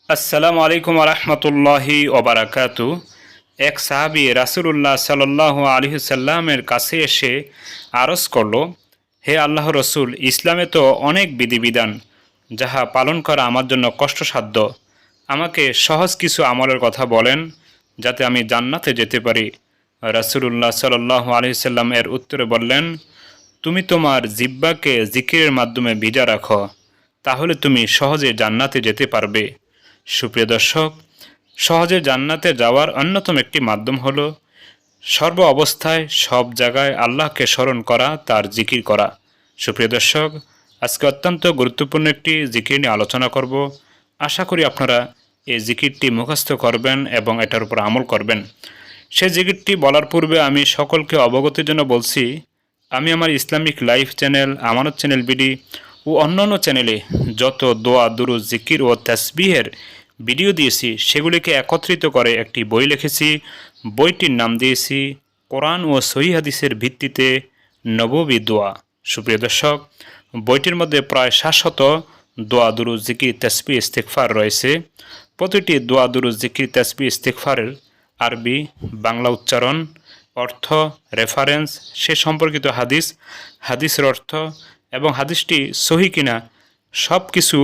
আসসালামু আলাইকুম রহমতুল্লাহি ওবারাকাতু। এক সাহাবী রাসূলুল্লাহ সাল্লাল্লাহু আলাইহি সাল্লামের কাছে এসে আরজ করল, হে আল্লাহ রসুল, ইসলামে তো অনেক বিধিবিধান যাহা পালন করা আমার জন্য কষ্টসাধ্য। আমাকে সহজ কিছু আমলের কথা বলেন যাতে আমি জান্নাতে যেতে পারি। রাসূলুল্লাহ সাল্লাল্লাহু আলাইহি সাল্লাম এর উত্তরে বললেন, তুমি তোমার জিহ্বাকে জিকিরের মাধ্যমে ভিজা রাখো, তাহলে তুমি সহজে জান্নাতে যেতে পারবে। সুপ্রিয় দর্শক, সহজে জান্নাতে যাওয়ার অন্যতম একটি মাধ্যম হল সর্ব অবস্থায় সব জায়গায় আল্লাহকে স্মরণ করা, তার জিকির করা। সুপ্রিয় দর্শক, আজকে অত্যন্ত গুরুত্বপূর্ণ একটি জিকির নিয়ে আলোচনা করব। আশা করি আপনারা এই জিকিরটি মুখস্থ করবেন এবং এটার উপর আমল করবেন। সেই জিকিরটি বলার পূর্বে আমি সকলকে অবগতির জন্য বলছি, আমি আমার ইসলামিক লাইফ চ্যানেল, আমানত চ্যানেল বিডি ও অন্যান্য চ্যানেলে যত দোয়া, দুরূদ, জিকির ও তাসবিহের ভিডিও দিয়েছি সেগুলিকে একত্রিত করে একটি বই লিখেছি। বইটির নাম দিয়েছি কোরআন ও সহিহ হাদিসের ভিত্তিতে নববী দোয়া। সুপ্রিয় দর্শক, বইটির মধ্যে প্রায় 700 দোয়া, দুরূদ, জিকির, তাসবিহ, ইস্তিগফার রয়েছে। প্রতিটি দোয়া, দুরূদ, জিকির, তাসবিহ, ইস্তিগফারের আরবি, বাংলা উচ্চারণ, অর্থ, রেফারেন্স, সে সম্পর্কিত হাদিস, হাদিসের অর্থ এবং হাদিসটি সহি কিনা সব কিছু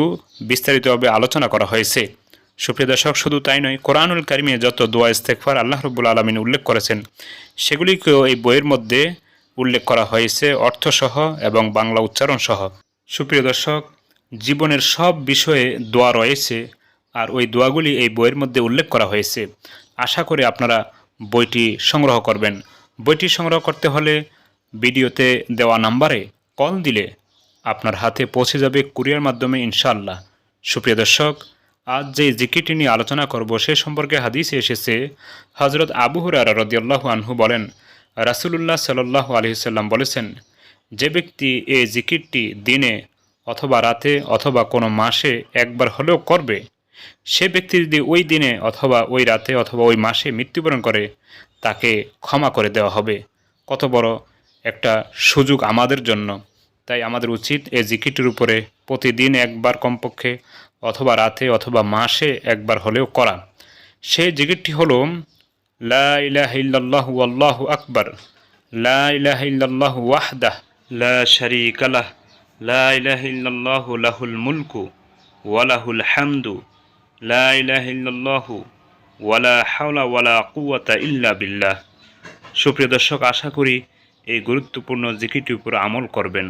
বিস্তারিতভাবে আলোচনা করা হয়েছে। সুপ্রিয় দর্শক, শুধু তাই নয়, কোরআনুল কারিমে যত দোয়া, ইস্তেগফার আল্লাহ রাব্বুল আলামিন উল্লেখ করেছেন সেগুলিকেও এই বইয়ের মধ্যে উল্লেখ করা হয়েছে, অর্থসহ এবং বাংলা উচ্চারণ সহ। সুপ্রিয় দর্শক, জীবনের সব বিষয়ে দোয়া রয়েছে আর ওই দোয়াগুলি এই বইয়ের মধ্যে উল্লেখ করা হয়েছে। আশা করি আপনারা বইটি সংগ্রহ করবেন। বইটি সংগ্রহ করতে হলে ভিডিওতে দেওয়া নাম্বারে কল দিলে আপনার হাতে পৌঁছে যাবে কুরিয়ার মাধ্যমে, ইনশাআল্লাহ। সুপ্রিয় দর্শক, আজ যে জিকিরটি নিয়ে আলোচনা করব সে সম্পর্কে হাদিসে এসেছে, হযরত আবু হুরায়রা রাদিয়াল্লাহু আনহু বলেন, রাসূলুল্লাহ সাল্লাল্লাহু আলাইহি সাল্লাম বলেছেন, যে ব্যক্তি এই জিকিরটি দিনে অথবা রাতে অথবা কোনো মাসে একবার হলেও করবে, সে ব্যক্তি যদি ওই দিনে অথবা ওই রাতে অথবা ওই মাসে মৃত্যুবরণ করে, তাকে ক্ষমা করে দেওয়া হবে। কত বড় একটা সুযোগ আমাদের জন্য! তাই আমাদের উচিত এই জিকিরটির উপরে প্রতিদিন একবার কমপক্ষে অথবা রাতে অথবা মাসে একবার হলেও করা। সেই জিকিরটি হলো, লা ইলাহা ইল্লাল্লাহু আল্লাহু আকবার, লা ইলাহা ইল্লাল্লাহু ওয়াহদাহ, লা শারীকা লাহ, লা ইলাহা ইল্লাল্লাহু লাহুল মুলকু ওয়া লাহুল হামদু, লা ইলাহা ইল্লাল্লাহু ওয়ালা হাওলা ওয়ালা কুওয়াতা ইল্লা বিল্লাহ। সুপ্রিয় দর্শক, আশা করি এই গুরুত্বপূর্ণ জিকিরটির উপর আমল করবেন।